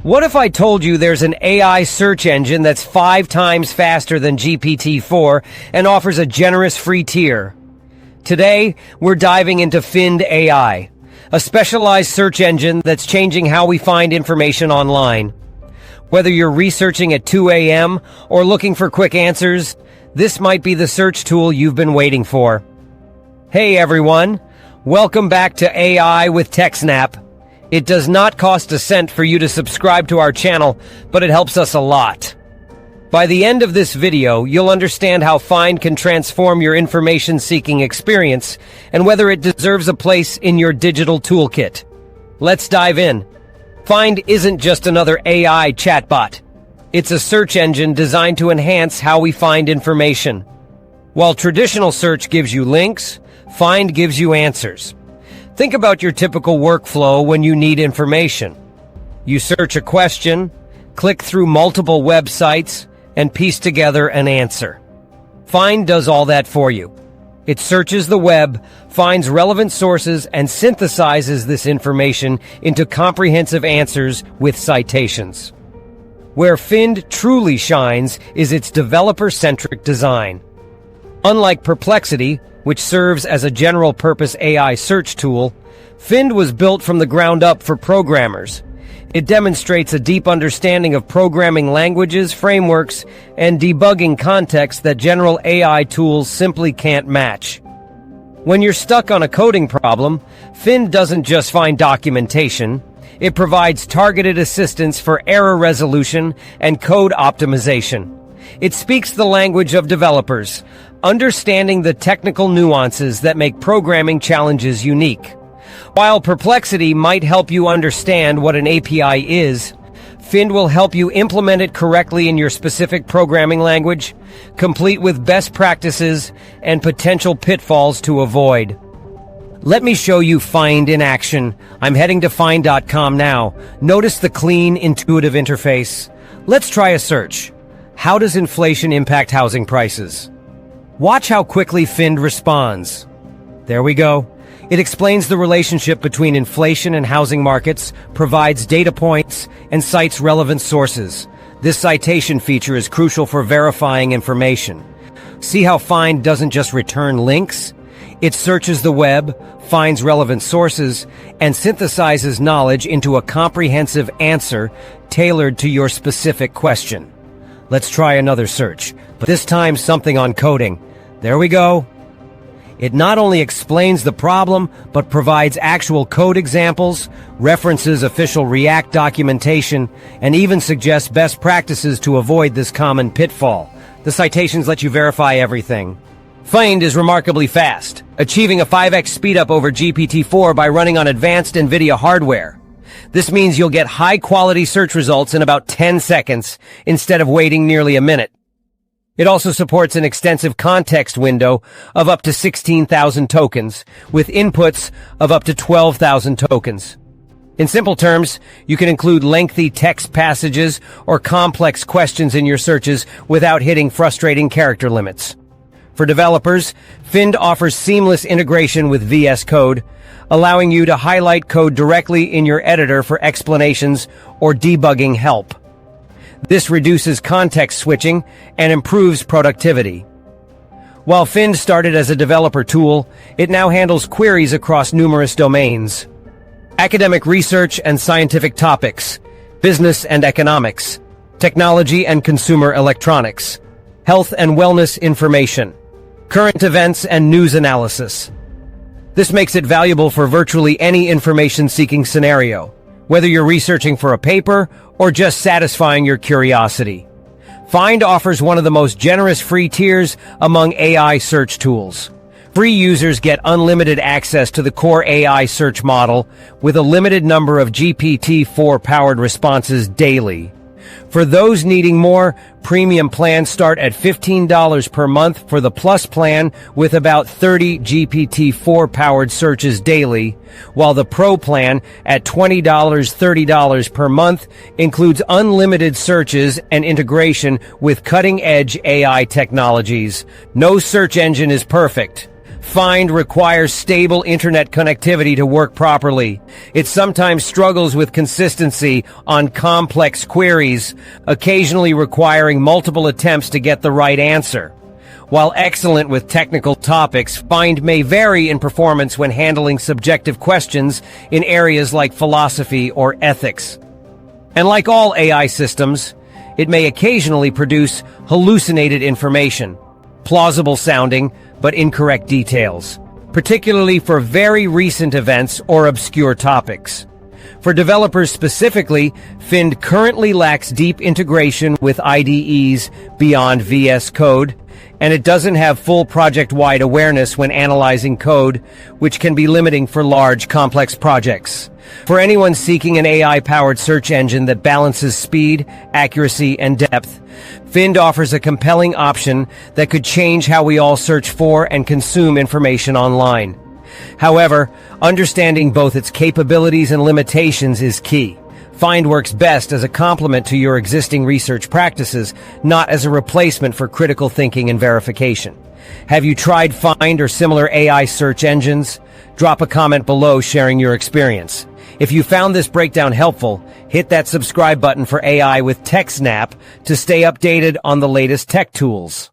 What if I told you there's an AI search engine that's 5 times faster than GPT-4 and offers a generous free tier? Today, we're diving into Phind AI, a specialized search engine that's changing how we find information online. Whether you're researching at 2 a.m. or looking for quick answers, this might be the search tool you've been waiting for. Hey everyone, welcome back to AI with TechSnap. It does not cost a cent for you to subscribe to our channel, but it helps us a lot. By the end of this video, you'll understand how Phind can transform your information-seeking experience and whether it deserves a place in your digital toolkit. Let's dive in. Phind isn't just another AI chatbot. It's a search engine designed to enhance how we find information. While traditional search gives you links, Phind gives you answers. Think about your typical workflow when you need information. You search a question, click through multiple websites, and piece together an answer. Phind does all that for you. It searches the web, finds relevant sources, and synthesizes this information into comprehensive answers with citations. Where Phind truly shines is its developer-centric design. Unlike Perplexity, which serves as a general-purpose AI search tool, Phind was built from the ground up for programmers. It demonstrates a deep understanding of programming languages, frameworks, and debugging contexts that general AI tools simply can't match. When you're stuck on a coding problem, Phind doesn't just find documentation. It provides targeted assistance for error resolution and code optimization. It speaks the language of developers, understanding the technical nuances that make programming challenges unique. While Perplexity might help you understand what an API is, Phind will help you implement it correctly in your specific programming language, complete with best practices and potential pitfalls to avoid. Let me show you Phind in action. I'm heading to Phind.com now. Notice the clean, intuitive interface. Let's try a search. How does inflation impact housing prices? Watch how quickly Phind responds. There we go. It explains the relationship between inflation and housing markets, provides data points, and cites relevant sources. This citation feature is crucial for verifying information. See how Phind doesn't just return links? It searches the web, finds relevant sources, and synthesizes knowledge into a comprehensive answer tailored to your specific question. Let's try another search, but this time something on coding. There we go. It not only explains the problem, but provides actual code examples, references official React documentation, and even suggests best practices to avoid this common pitfall. The citations let you verify everything. Phind is remarkably fast, achieving a 5x speedup over GPT-4 by running on advanced NVIDIA hardware. This means you'll get high-quality search results in about 10 seconds instead of waiting nearly a minute. It also supports an extensive context window of up to 16,000 tokens, with inputs of up to 12,000 tokens. In simple terms, you can include lengthy text passages or complex questions in your searches without hitting frustrating character limits. For developers, Phind offers seamless integration with VS Code, allowing you to highlight code directly in your editor for explanations or debugging help. This reduces context switching and improves productivity. While Phind started as a developer tool, it now handles queries across numerous domains. Academic research and scientific topics, business and economics, technology and consumer electronics, health and wellness information, current events and news analysis. This makes it valuable for virtually any information-seeking scenario, whether you're researching for a paper or just satisfying your curiosity. Phind offers one of the most generous free tiers among AI search tools. Free users get unlimited access to the core AI search model with a limited number of GPT-4-powered responses daily. For those needing more, premium plans start at $15 per month for the Plus plan with about 30 GPT-4-powered searches daily, while the Pro plan at $20 per month includes unlimited searches and integration with cutting-edge AI technologies. No search engine is perfect. Phind requires stable internet connectivity to work properly. It sometimes struggles with consistency on complex queries, occasionally requiring multiple attempts to get the right answer. While excellent with technical topics, Phind may vary in performance when handling subjective questions in areas like philosophy or ethics. And like all AI systems, it may occasionally produce hallucinated information, plausible sounding but incorrect details, particularly for very recent events or obscure topics. For developers specifically, Phind currently lacks deep integration with IDEs beyond VS Code, and it doesn't have full project-wide awareness when analyzing code, which can be limiting for large, complex projects. For anyone seeking an AI-powered search engine that balances speed, accuracy, and depth, Phind offers a compelling option that could change how we all search for and consume information online. However, understanding both its capabilities and limitations is key. Phind works best as a complement to your existing research practices, not as a replacement for critical thinking and verification. Have you tried Phind or similar AI search engines? Drop a comment below sharing your experience. If you found this breakdown helpful, hit that subscribe button for AI with TechSnap to stay updated on the latest tech tools.